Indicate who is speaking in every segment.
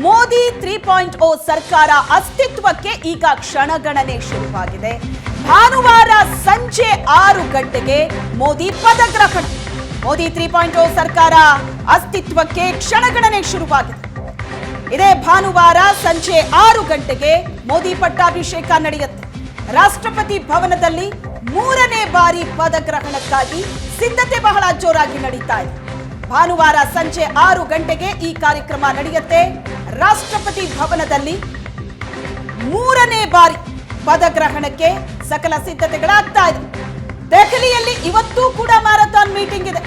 Speaker 1: ಮೋದಿ 3.0 ಸರ್ಕಾರ ಅಸ್ತಿತ್ವಕ್ಕೆ ಈಗ ಕ್ಷಣಗಣನೆ ಶುರುವಾಗಿದೆ. ಭಾನುವಾರ ಸಂಜೆ 6 ಗಂಟೆಗೆ ಮೋದಿ ಪದಗ್ರಹಣ. ಮೋದಿ 3.0 ಸರ್ಕಾರ ಅಸ್ತಿತ್ವಕ್ಕೆ ಕ್ಷಣಗಣನೆ ಶುರುವಾಗಿದೆ. ಇದೇ ಭಾನುವಾರ ಸಂಜೆ 6 ಗಂಟೆಗೆ ಮೋದಿ ಪಟ್ಟಾಭಿಷೇಕ ನಡೆಯುತ್ತೆ. ರಾಷ್ಟ್ರಪತಿ ಭವನದಲ್ಲಿ 3ನೇ ಬಾರಿ ಪದಗ್ರಹಣಕ್ಕಾಗಿ ಸಿದ್ಧತೆ ಬಹಳ ಜೋರಾಗಿ ನಡೀತಾ ಇದೆ. ಭಾನುವಾರ ಸಂಜೆ 6 ಗಂಟೆಗೆ ಈ ಕಾರ್ಯಕ್ರಮ ನಡೆಯುತ್ತೆ. ರಾಷ್ಟ್ರಪತಿ ಭವನದಲ್ಲಿ 3ನೇ ಬಾರಿ ಪದಗ್ರಹಣಕ್ಕೆ ಸಕಲ ಸಿದ್ಧತೆಗಳಾಗ್ತಾ ಇದೆ. ದೆಹಲಿಯಲ್ಲಿ ಇವತ್ತೂ ಕೂಡ ಮ್ಯಾರಥಾನ್ ಮೀಟಿಂಗ್ ಇದೆ.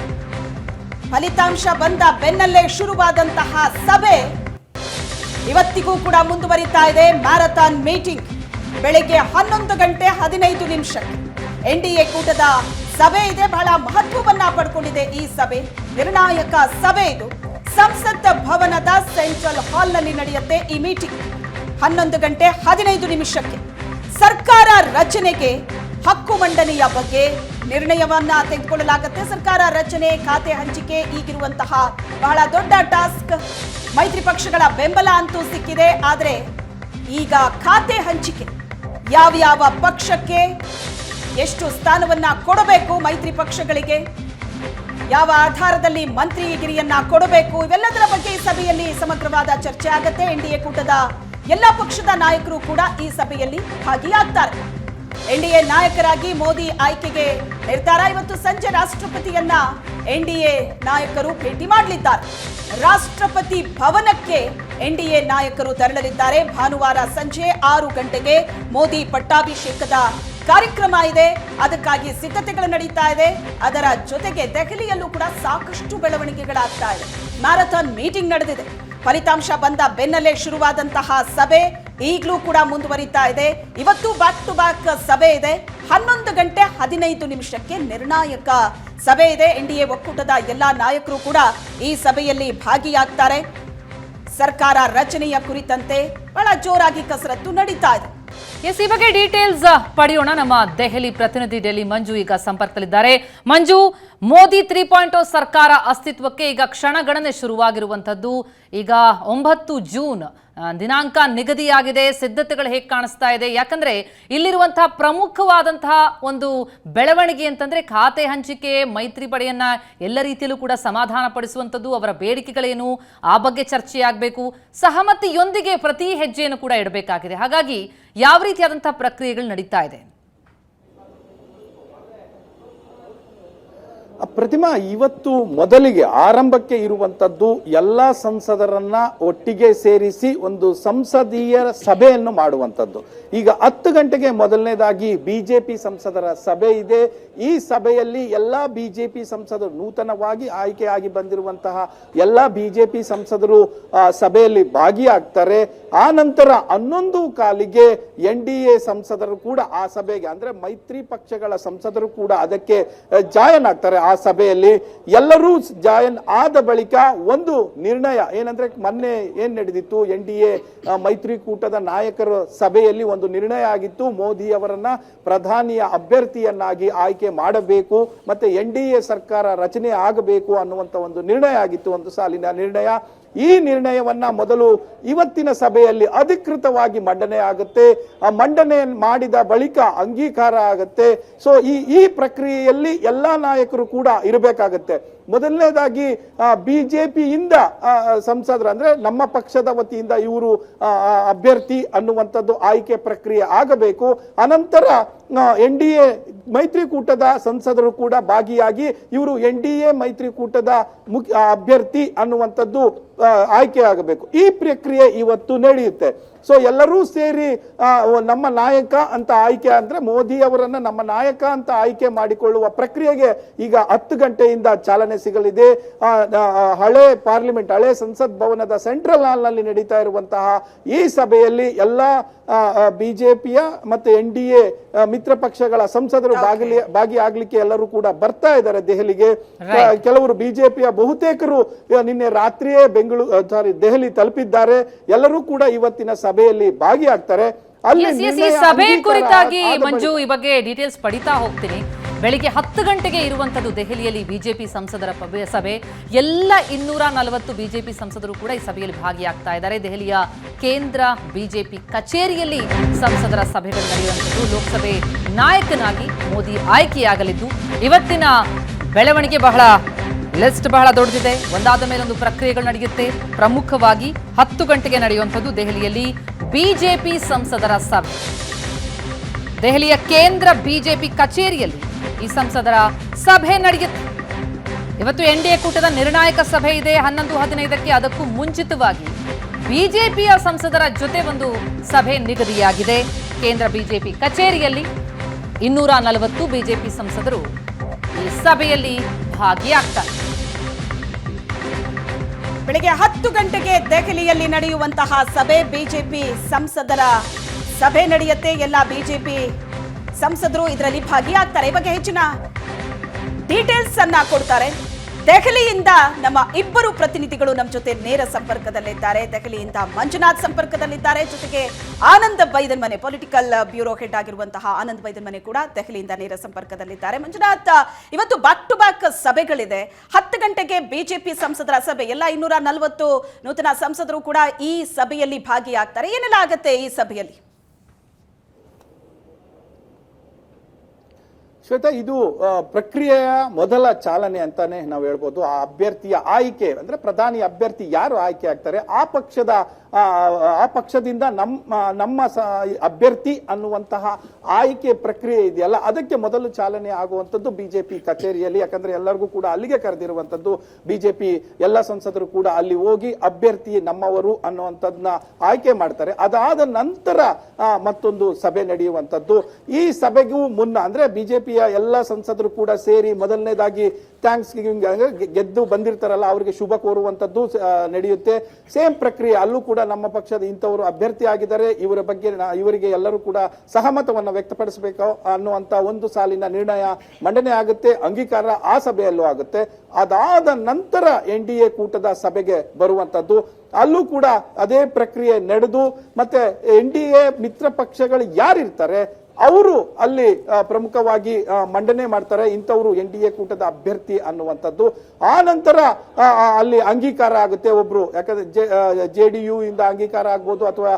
Speaker 1: ಫಲಿತಾಂಶ ಬಂದ ಬೆನ್ನಲ್ಲೇ ಶುರುವಾದಂತಹ ಸಭೆ ಇವತ್ತಿಗೂ ಕೂಡ ಮುಂದುವರಿತಾ ಇದೆ. ಮ್ಯಾರಥಾನ್ ಮೀಟಿಂಗ್ ಬೆಳಗ್ಗೆ 11 ಗಂಟೆ 15 ನಿಮಿಷಕ್ಕೆ ಎನ್ಡಿಎ ಕೂಟದ ಸಭೆ ಇದೆ. ಬಹಳ ಮಹತ್ವವನ್ನ ಪಡ್ಕೊಂಡಿದೆ ಈ ಸಭೆ. ನಿರ್ಣಾಯಕ ಸಭೆ ಇದು. ಸಂಸತ್ ಭವನದ ಸೆಂಟ್ರಲ್ ಹಾಲ್ನಲ್ಲಿ ನಡೆಯುತ್ತೆ ಈ ಮೀಟಿಂಗ್. 11 ಗಂಟೆ 15 ನಿಮಿಷಕ್ಕೆ ಸರ್ಕಾರ ರಚನೆಗೆ ಹಕ್ಕು ಮಂಡನೆಯ ಬಗ್ಗೆ ನಿರ್ಣಯವನ್ನ ತೆಗೆದುಕೊಳ್ಳಲಾಗುತ್ತೆ. ಸರ್ಕಾರ ರಚನೆ, ಖಾತೆ ಹಂಚಿಕೆ ಈಗಿರುವಂತಹ ಬಹಳ ದೊಡ್ಡ ಟಾಸ್ಕ್. ಮೈತ್ರಿ ಪಕ್ಷಗಳ ಬೆಂಬಲ ಅಂತೂ ಸಿಕ್ಕಿದೆ. ಆದರೆ ಈಗ ಖಾತೆ ಹಂಚಿಕೆ, ಯಾವ್ಯಾವ ಪಕ್ಷಕ್ಕೆ ಎಷ್ಟು ಸ್ಥಾನವನ್ನ ಕೊಡಬೇಕು, ಮೈತ್ರಿ ಪಕ್ಷಗಳಿಗೆ ಯಾವ ಆಧಾರದಲ್ಲಿ ಮಂತ್ರಿಗಿರಿಯನ್ನ ಕೊಡಬೇಕು, ಇವೆಲ್ಲದರ ಬಗ್ಗೆ ಈ ಸಭೆಯಲ್ಲಿ ಸಮಗ್ರವಾದ ಚರ್ಚೆ ಆಗುತ್ತೆ. ಎನ್ಡಿಎ ಕೂಟದ ಎಲ್ಲ ಪಕ್ಷದ ನಾಯಕರು ಕೂಡ ಈ ಸಭೆಯಲ್ಲಿ ಭಾಗಿಯಾಗ್ತಾರೆ. ಎನ್ಡಿಎ ನಾಯಕರಾಗಿ ಮೋದಿ ಆಯ್ಕೆಗೆ ನಿರ್ಧಾರ. ಇವತ್ತು ಸಂಜೆ ರಾಷ್ಟ್ರಪತಿಯನ್ನ ಎನ್ಡಿಎ ನಾಯಕರು ಭೇಟಿ ಮಾಡಲಿದ್ದಾರೆ. ರಾಷ್ಟ್ರಪತಿ ಭವನಕ್ಕೆ ಎನ್ಡಿಎ ನಾಯಕರು ತೆರಳಲಿದ್ದಾರೆ. ಭಾನುವಾರ ಸಂಜೆ 6 ಗಂಟೆಗೆ ಮೋದಿ ಪಟ್ಟಾಭಿಷೇಕದ ಕಾರ್ಯಕ್ರಮ ಇದೆ. ಅದಕ್ಕಾಗಿ ಸಿದ್ಧತೆಗಳು ನಡೀತಾ ಇದೆ. ಅದರ ಜೊತೆಗೆ ದೆಹಲಿಯಲ್ಲೂ ಕೂಡ ಸಾಕಷ್ಟು ಬೆಳವಣಿಗೆಗಳಾಗ್ತಾ ಇದೆ. ಮ್ಯಾರಥಾನ್ ಮೀಟಿಂಗ್ ನಡೆದಿದೆ. ಫಲಿತಾಂಶ ಬಂದ ಬೆನ್ನಲ್ಲೇ ಶುರುವಾದಂತಹ ಸಭೆ ಈಗಲೂ ಕೂಡ ಮುಂದುವರಿತಾ ಇದೆ. ಇವತ್ತು ಬ್ಯಾಕ್ ಟು ಬ್ಯಾಕ್ ಸಭೆ ಇದೆ. 11 ಗಂಟೆ 15 ನಿಮಿಷಕ್ಕೆ ನಿರ್ಣಾಯಕ ಸಭೆ ಇದೆ. ಎನ್ಡಿಎ ಒಕ್ಕೂಟದ ಎಲ್ಲಾ ನಾಯಕರು ಕೂಡ ಈ ಸಭೆಯಲ್ಲಿ ಭಾಗಿಯಾಗ್ತಾರೆ. ಸರ್ಕಾರ ರಚನೆಯ ಕುರಿತಂತೆ ಬಹಳ ಜೋರಾಗಿ ಕಸರತ್ತು ನಡೀತಾ ಇದೆ.
Speaker 2: ಈ ಬಗ್ಗೆ ಡೀಟೇಲ್ಸ್ ಪಡೆಯೋಣ. ನಮ್ಮ ದೆಹಲಿ ಪ್ರತಿನಿಧಿ ಡೆಲ್ಲಿ ಮಂಜು ಈಗ ಸಂಪರ್ಕದಲ್ಲಿದ್ದಾರೆ. ಮಂಜು, ಮೋದಿ 3.0 ಸರ್ಕಾರ ಅಸ್ತಿತ್ವಕ್ಕೆ ಈಗ ಕ್ಷಣಗಣನೆ ಶುರುವಾಗಿರುವಂತದ್ದು. ಈಗ 9 ಜೂನ್ ದಿನಾಂಕ ನಿಗದಿಯಾಗಿದೆ. ಸಿದ್ಧತೆಗಳು ಹೇಗೆ ಕಾಣಿಸ್ತಾ ಇದೆ? ಯಾಕಂದ್ರೆ ಇಲ್ಲಿರುವಂತಹ ಪ್ರಮುಖವಾದಂತಹ ಒಂದು ಬೆಳವಣಿಗೆ ಅಂತಂದ್ರೆ ಖಾತೆ ಹಂಚಿಕೆ, ಮೈತ್ರಿ ಪಡೆಯನ್ನ ಎಲ್ಲ ರೀತಿಯಲ್ಲೂ ಕೂಡ ಸಮಾಧಾನ ಪಡಿಸುವಂಥದ್ದು, ಅವರ ಬೇಡಿಕೆಗಳೇನು ಆ ಬಗ್ಗೆ ಚರ್ಚೆಯಾಗಬೇಕು. ಸಹಮತಿಯೊಂದಿಗೆ ಪ್ರತಿ ಹೆಜ್ಜೆಯನ್ನು ಕೂಡ ಇಡಬೇಕಾಗಿದೆ. ಹಾಗಾಗಿ ಯಾವ ರೀತಿಯಾದಂತಹ ಪ್ರಕ್ರಿಯೆಗಳು ನಡೀತಾ ಇದೆ?
Speaker 3: ಪ್ರತಿಮಾ, ಇವತ್ತು ಮೊದಲಿಗೆ ಆರಂಭಕ್ಕೆ ಇರುವಂತದ್ದು ಎಲ್ಲ ಸಂಸದರನ್ನ ಒಟ್ಟಿಗೆ ಸೇರಿಸಿ ಒಂದು ಸಂಸದೀಯ ಸಭೆಯನ್ನು ಮಾಡುವಂತದ್ದು. ಈಗ 10 ಗಂಟೆಗೆ ಮೊದಲನೇದಾಗಿ ಬಿಜೆಪಿ ಸಂಸದರ ಸಭೆ ಇದೆ. ಈ ಸಭೆಯಲ್ಲಿ ಎಲ್ಲಾ ಬಿಜೆಪಿ ಸಂಸದರು, ನೂತನವಾಗಿ ಆಯ್ಕೆಯಾಗಿ ಬಂದಿರುವಂತಹ ಎಲ್ಲಾ ಬಿಜೆಪಿ ಸಂಸದರು ಸಭೆಯಲ್ಲಿ ಭಾಗಿಯಾಗ್ತಾರೆ. ಆ ನಂತರ 11:15 ಎನ್ಡಿಎ ಸಂಸದರು ಕೂಡ ಆ ಸಭೆಗೆ, ಅಂದ್ರೆ ಮೈತ್ರಿ ಪಕ್ಷಗಳ ಸಂಸದರು ಕೂಡ ಅದಕ್ಕೆ ಜಾಯನ್ ಆಗ್ತಾರೆ. ಆ ಸಭೆಯಲ್ಲಿ ಎಲ್ಲರೂ ಜಾಯನ್ ಆದ ಬಳಿಕ ಒಂದು ನಿರ್ಣಯ ಏನಂದ್ರೆ, ಮೊನ್ನೆ ಏನ್ ನಡೆದಿತ್ತು ಎನ್ಡಿಎ ಮೈತ್ರಿಕೂಟದ ನಾಯಕರ ಸಭೆಯಲ್ಲಿ ಒಂದು ನಿರ್ಣಯ ಆಗಿತ್ತು. ಮೋದಿ ಅವರನ್ನ ಪ್ರಧಾನಿಯ ಅಭ್ಯರ್ಥಿಯನ್ನಾಗಿ ಆಯ್ಕೆ ಮಾಡಬೇಕು, ಮತ್ತೆ ಎನ್ಡಿಎ ಸರ್ಕಾರ ರಚನೆ ಆಗಬೇಕು ಅನ್ನುವಂತ ಒಂದು ನಿರ್ಣಯ ಆಗಿತ್ತು, ಒಂದು ಸಾಲಿನ ನಿರ್ಣಯ. ಈ ನಿರ್ಣಯವನ್ನ ಮೊದಲು ಇವತ್ತಿನ ಸಭೆಯಲ್ಲಿ ಅಧಿಕೃತವಾಗಿ ಮಂಡನೆ ಆಗುತ್ತೆ. ಆ ಮಂಡನೆ ಮಾಡಿದ ಬಳಿಕ ಅಂಗೀಕಾರ ಆಗುತ್ತೆ. ಸೊ ಈ ಪ್ರಕ್ರಿಯೆಯಲ್ಲಿ ಎಲ್ಲಾ ನಾಯಕರು ಕೂಡ ಇರಬೇಕಾಗತ್ತೆ. ಮೊದಲನೇದಾಗಿ ಬಿಜೆಪಿಯಿಂದ ಸಂಸದರು, ಅಂದ್ರೆ ನಮ್ಮ ಪಕ್ಷದ ವತಿಯಿಂದ ಇವರು ಅಭ್ಯರ್ಥಿ ಅನ್ನುವಂಥದ್ದು ಆಯ್ಕೆ ಪ್ರಕ್ರಿಯೆ ಆಗಬೇಕು. ಅನಂತರ ಎನ್ಡಿಎ ಮೈತ್ರಿಕೂಟದ ಸಂಸದರು ಕೂಡ ಭಾಗಿಯಾಗಿ ಇವರು ಎನ್ಡಿಎ ಮೈತ್ರಿಕೂಟದ ಅಭ್ಯರ್ಥಿ ಅನ್ನುವಂಥದ್ದು ಆಯ್ಕೆ ಆಗಬೇಕು. ಈ ಪ್ರಕ್ರಿಯೆ ಇವತ್ತು ನಡೆಯುತ್ತೆ. ಸೊ ಎಲ್ಲರೂ ಸೇರಿ ನಮ್ಮ ನಾಯಕ ಅಂತ ಆಯ್ಕೆ, ಅಂದ್ರೆ ಮೋದಿ ಅವರನ್ನ ನಮ್ಮ ನಾಯಕ ಅಂತ ಆಯ್ಕೆ ಮಾಡಿಕೊಳ್ಳುವ ಪ್ರಕ್ರಿಯೆಗೆ ಈಗ 10 ಗಂಟೆಯಿಂದ ಚಾಲನೆ ಸಿಗಲಿದೆ. ಹಳೆ ಪಾರ್ಲಿಮೆಂಟ್, ಹಳೆ ಸಂಸತ್ ಭವನದ ಸೆಂಟ್ರಲ್ ಹಾಲ್ ನಲ್ಲಿ ನಡೀತಾ ಇರುವಂತಹ ಈ ಸಭೆಯಲ್ಲಿ ಎಲ್ಲಾ ಬಿಜೆಪಿಯ ಮತ್ತೆ ಎನ್ಡಿಎ ಮಿತ್ರ ಪಕ್ಷಗಳ ಸಂಸದರು ಭಾಗಿಯಾಗಲಿಕ್ಕೆ ಎಲ್ಲರೂ ಕೂಡ ಬರ್ತಾ ಇದ್ದಾರೆ ದೆಹಲಿಗೆ. ಕೆಲವರು ಬಿಜೆಪಿಯ ಬಹುತೇಕರು ನಿನ್ನೆ ರಾತ್ರಿಯೇ ದೆಹಲಿ ತಲುಪಿದ್ದಾರೆ. ಎಲ್ಲರೂ ಕೂಡ ಇವತ್ತಿನ ಸಭೆಯಲ್ಲಿ ಭಾಗಿಯಾಗ್ತಾರೆ.
Speaker 2: ಸಭೆ ಕುರಿತಾಗಿ ಮಂಜು ಈ ಬಗ್ಗೆ ಡೀಟೇಲ್ಸ್ ಪಡಿತಾ ಹೋಗ್ತೀನಿ. ಬೆಳಿಗ್ಗೆ 10 ಗಂಟೆಗೆ ಇರುವಂಥದ್ದು ದೆಹಲಿಯಲ್ಲಿ ಬಿಜೆಪಿ ಸಂಸದರ ಸಭೆ. ಎಲ್ಲ 240 ಬಿಜೆಪಿ ಸಂಸದರು ಕೂಡ ಈ ಸಭೆಯಲ್ಲಿ ಭಾಗಿಯಾಗ್ತಾ ಇದ್ದಾರೆ. ದೆಹಲಿಯ ಕೇಂದ್ರ ಬಿಜೆಪಿ ಕಚೇರಿಯಲ್ಲಿ ಸಂಸದರ ಸಭೆಗಳು ನಡೆಯುವಂಥದ್ದು. ಲೋಕಸಭೆ ನಾಯಕನಾಗಿ ಮೋದಿ ಆಯ್ಕೆಯಾಗಲಿದ್ದು ಇವತ್ತಿನ ಬೆಳವಣಿಗೆ ಲಿಸ್ಟ್ ಬಹಳ ದೊಡ್ಡದಿದೆ. ಒಂದಾದ ಮೇಲೊಂದು ಪ್ರಕ್ರಿಯೆಗಳು ನಡೆಯುತ್ತೆ. ಪ್ರಮುಖವಾಗಿ 10 ಗಂಟೆಗೆ ನಡೆಯುವಂಥದ್ದು ದೆಹಲಿಯಲ್ಲಿ ಬಿಜೆಪಿ ಸಂಸದರ ಸಭೆ. ದೆಹಲಿಯ ಕೇಂದ್ರ ಬಿಜೆಪಿ ಕಚೇರಿಯಲ್ಲಿ ಈ ಸಂಸದರ ಸಭೆ ನಡೆಯುತ್ತೆ. ಇವತ್ತು ಎನ್ಡಿಎ ಕೂಟದ ನಿರ್ಣಾಯಕ ಸಭೆ ಇದೆ 11:15ಕ್ಕೆ. ಅದಕ್ಕೂ ಮುಂಚಿತವಾಗಿ ಬಿಜೆಪಿಯ ಸಂಸದರ ಜೊತೆ ಒಂದು ಸಭೆ ನಿಗದಿಯಾಗಿದೆ ಕೇಂದ್ರ ಬಿಜೆಪಿ ಕಚೇರಿಯಲ್ಲಿ. 240 ಬಿಜೆಪಿ ಸಂಸದರು ಈ ಸಭೆಯಲ್ಲಿ ಭಾಗಿಯಾಗ್ತಾರೆ.
Speaker 1: ಬೆಳಿಗ್ಗೆ 10 ಗಂಟೆಗೆ ದೆಹಲಿಯಲ್ಲಿ ನಡೆಯುವಂತಹ ಸಭೆ, ಬಿಜೆಪಿ ಸಂಸದರ ಸಭೆ ನಡೆಯುತ್ತೆ. ಎಲ್ಲ ಬಿಜೆಪಿ ಸಂಸದರು ಇದರಲ್ಲಿ ಭಾಗಿಯಾಗ್ತಾರೆ. ಈ ಬಗ್ಗೆ ಹೆಚ್ಚಿನ ಡೀಟೇಲ್ಸ್ ಅನ್ನ ಕೊಡ್ತಾರೆ. ದೆಹಲಿಯಿಂದ ನಮ್ಮ ಇಬ್ಬರು ಪ್ರತಿನಿಧಿಗಳು ನಮ್ಮ ಜೊತೆ ನೇರ ಸಂಪರ್ಕದಲ್ಲಿದ್ದಾರೆ. ದೆಹಲಿಯಿಂದ ಮಂಜುನಾಥ್ ಸಂಪರ್ಕದಲ್ಲಿದ್ದಾರೆ. ಜೊತೆಗೆ ಆನಂದ್ ಬೈದನ್ಮನೆ, ಪೊಲಿಟಿಕಲ್ ಬ್ಯೂರೋ ಹೆಡ್ ಆಗಿರುವಂತಹ ಆನಂದ್ ಬೈದನ್ಮನೆ ಕೂಡ ದೆಹಲಿಯಿಂದ ನೇರ ಸಂಪರ್ಕದಲ್ಲಿದ್ದಾರೆ. ಮಂಜುನಾಥ್, ಇವತ್ತು ಬ್ಯಾಕ್ ಟು ಬ್ಯಾಕ್ ಸಭೆಗಳಿದೆ. 10 ಗಂಟೆಗೆ ಬಿಜೆಪಿ ಸಂಸದರ ಸಭೆ, ಎಲ್ಲ 240 ನೂತನ ಸಂಸದರು ಕೂಡ ಈ ಸಭೆಯಲ್ಲಿ ಭಾಗಿಯಾಗ್ತಾರೆ. ಏನೆಲ್ಲ ಆಗತ್ತೆ ಈ ಸಭೆಯಲ್ಲಿ?
Speaker 3: ಶ್ವೇತಾ, ಇದು ಪ್ರಕ್ರಿಯೆಯ ಮೊದಲ ಚಾಲನೆ ಅಂತಾನೆ ನಾವು ಹೇಳ್ಬೋದು. ಆ ಅಭ್ಯರ್ಥಿಯ ಆಯ್ಕೆ ಅಂದ್ರೆ ಪ್ರಧಾನಿ ಅಭ್ಯರ್ಥಿ ಯಾರು ಆಯ್ಕೆ ಆಗ್ತಾರೆ, ಆ ಪಕ್ಷದಿಂದ ನಮ್ಮ ಅಭ್ಯರ್ಥಿ ಅನ್ನುವಂತಹ ಆಯ್ಕೆ ಪ್ರಕ್ರಿಯೆ ಇದೆಯಲ್ಲ, ಅದಕ್ಕೆ ಮೊದಲು ಚಾಲನೆ ಆಗುವಂತದ್ದು ಬಿಜೆಪಿ ಕಚೇರಿಯಲ್ಲಿ. ಯಾಕಂದ್ರೆ ಎಲ್ಲರಿಗೂ ಕೂಡ ಅಲ್ಲಿಗೆ ಕರೆದಿರುವಂತದ್ದು. ಬಿಜೆಪಿ ಎಲ್ಲ ಸಂಸದರು ಕೂಡ ಅಲ್ಲಿ ಹೋಗಿ ಅಭ್ಯರ್ಥಿ ನಮ್ಮವರು ಅನ್ನುವಂಥದ್ದನ್ನ ಆಯ್ಕೆ ಮಾಡ್ತಾರೆ. ಅದಾದ ನಂತರ ಮತ್ತೊಂದು ಸಭೆ ನಡೆಯುವಂತದ್ದು. ಈ ಸಭೆಗೂ ಮುನ್ನ ಅಂದ್ರೆ ಬಿಜೆಪಿಯ ಎಲ್ಲ ಸಂಸದರು ಕೂಡ ಸೇರಿ ಮೊದಲನೇದಾಗಿ ಥ್ಯಾಂಕ್ಸ್ ಗಿವಿಂಗ್, ಗೆದ್ದು ಬಂದಿರ್ತಾರಲ್ಲ ಅವರಿಗೆ ಶುಭ ಕೋರುವಂತದ್ದು ನಡೆಯುತ್ತೆ. ಸೇಮ್ ಪ್ರಕ್ರಿಯೆ ಅಲ್ಲೂ ಕೂಡ ನಮ್ಮ ಪಕ್ಷದ ಇಂಥವರು ಅಭ್ಯರ್ಥಿ ಆಗಿದ್ದಾರೆ, ಇವರ ಬಗ್ಗೆ ಇವರಿಗೆ ಎಲ್ಲರೂ ಕೂಡ ಸಹಮತವನ್ನು ವ್ಯಕ್ತಪಡಿಸಬೇಕು ಅನ್ನುವಂತ ಒಂದು ಸಾಲಿನ ನಿರ್ಣಯ ಮಂಡನೆ ಆಗುತ್ತೆ. ಅಂಗೀಕಾರ ಆ ಸಭೆಯಲ್ಲೂ ಆಗುತ್ತೆ. ಅದಾದ ನಂತರ ಎನ್ಡಿಎ ಕೂಟದ ಸಭೆಗೆ ಬರುವಂತದ್ದು. ಅಲ್ಲೂ ಕೂಡ ಅದೇ ಪ್ರಕ್ರಿಯೆ ನಡೆದು ಮತ್ತೆ ಎನ್ಡಿಎ ಮಿತ್ರ ಪಕ್ಷಗಳು ಯಾರಿರ್ತಾರೆ ಅವರು ಅಲ್ಲಿ ಪ್ರಮುಖವಾಗಿ ಮಂಡನೆ ಮಾಡ್ತಾರೆ ಇಂಥವ್ರು ಎನ್ಡಿಎ ಕೂಟದ ಅಭ್ಯರ್ಥಿ ಅನ್ನುವಂಥದ್ದು. ಆ ನಂತರ ಅಲ್ಲಿ ಅಂಗೀಕಾರ ಆಗುತ್ತೆ. ಒಬ್ರು, ಯಾಕಂದ್ರೆ ಜೆಡಿಯು ಇಂದ ಅಂಗೀಕಾರ ಆಗ್ಬೋದು ಅಥವಾ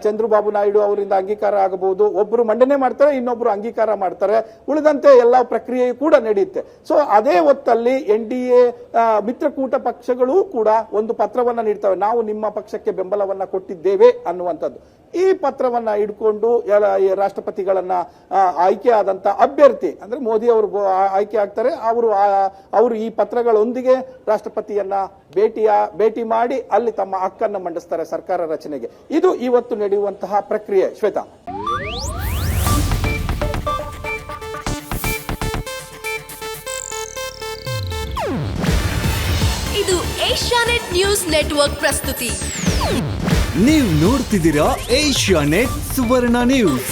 Speaker 3: ಚಂದ್ರಬಾಬು ನಾಯ್ಡು ಅವರಿಂದ ಅಂಗೀಕಾರ ಆಗಬಹುದು. ಒಬ್ರು ಮಂಡನೆ ಮಾಡ್ತಾರೆ, ಇನ್ನೊಬ್ರು ಅಂಗೀಕಾರ ಮಾಡ್ತಾರೆ. ಉಳಿದಂತೆ ಎಲ್ಲ ಪ್ರಕ್ರಿಯೆ ಕೂಡ ನಡೆಯುತ್ತೆ. ಸೊ ಅದೇ ಹೊತ್ತಲ್ಲಿ ಎನ್ಡಿಎ ಮಿತ್ರಕೂಟ ಪಕ್ಷಗಳು ಕೂಡ ಒಂದು ಪತ್ರವನ್ನ ನೀಡ್ತವೆ, ನಾವು ನಿಮ್ಮ ಪಕ್ಷಕ್ಕೆ ಬೆಂಬಲವನ್ನ ಕೊಟ್ಟಿದ್ದೇವೆ ಅನ್ನುವಂಥದ್ದು. ಈ ಪತ್ರವನ್ನ ಇಟ್ಕೊಂಡು ರಾಷ್ಟ್ರಪತಿಗಳನ್ನ ಆಯ್ಕೆ ಆದಂತ ಅಭ್ಯರ್ಥಿ ಅಂದ್ರೆ ಮೋದಿ ಅವರು ಆಯ್ಕೆ ಆಗ್ತಾರೆ. ಅವರು ಈ ಪತ್ರಗಳೊಂದಿಗೆ ರಾಷ್ಟ್ರಪತಿಯನ್ನ ಭೇಟಿ ಮಾಡಿ ಅಲ್ಲಿ ತಮ್ಮ ಹಕ್ಕನ್ನು ಮಂಡಿಸ್ತಾರೆ ಸರ್ಕಾರ ರಚನೆಗೆ. ಇದು ಇವತ್ತು ನಡೆಯುವಂತಹ ಪ್ರಕ್ರಿಯೆ. ಶ್ವೇತಾ,
Speaker 4: ಇದು ಏಷ್ಯಾನೆಟ್ ನ್ಯೂಸ್ ನೆಟ್ವರ್ಕ್ ಪ್ರಸ್ತುತಿ.
Speaker 5: ನೀವು ನೋಡ್ತಿದ್ದೀರಾ ಏಷ್ಯಾನೆಟ್ ಸುವರ್ಣ ನ್ಯೂಸ್.